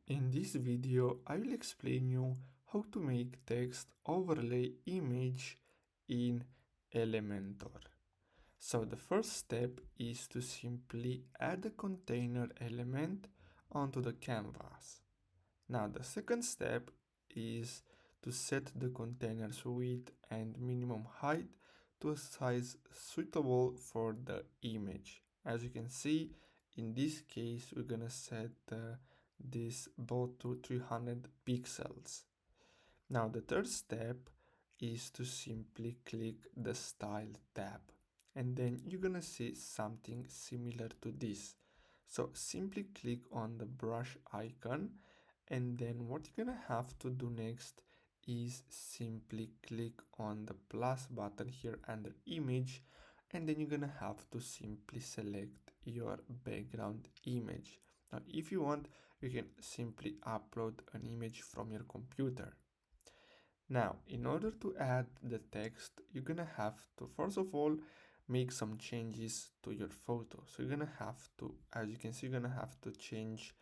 In this video, I will explain you how to make text overlay image in Elementor. So the first step is to simply add a container element onto the canvas. Now the second step is to set the container's width and minimum height to a size suitable for the image. As you can see, in this case, we're gonna set this both to 300 pixels. Now the third step is to simply click the Style tab, and then you're gonna see something similar to this. So simply click on the brush icon, and then what you're gonna have to do next is simply click on the plus button here under image, and then you're gonna have to simply select your background image. Now if you want, you can simply upload an image from your computer. Now, in order to add the text, you're gonna have to, first of all, make some changes to your photo. So you're gonna have to, as you can see, you're gonna have to change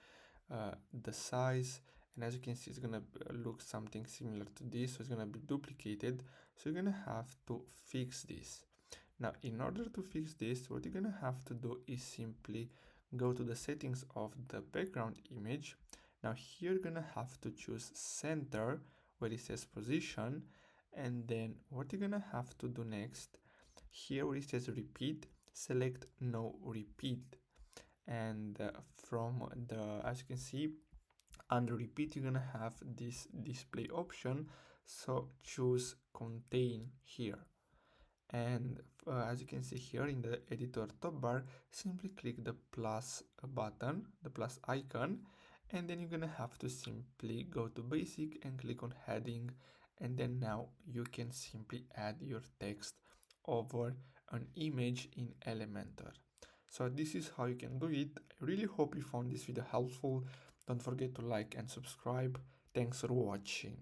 the size, and as you can see, it's gonna look something similar to this, so it's gonna be duplicated. So you're gonna have to fix this. Now, in order to fix this, what you're gonna have to do is simply go to the settings of the background image. Now here you're gonna have to choose center, where it says position, and then what you're gonna have to do next, here where it says repeat, select no repeat, and from the, as you can see, under repeat you're gonna have this display option, so choose contain here, and as you can see here in the editor top bar, simply click the plus button, the plus icon, and then you're gonna have to simply go to basic and click on heading, and then now you can simply add your text over an image in Elementor. So this is how you can do it. I really hope you found this video helpful. Don't forget to like and subscribe. Thanks for watching.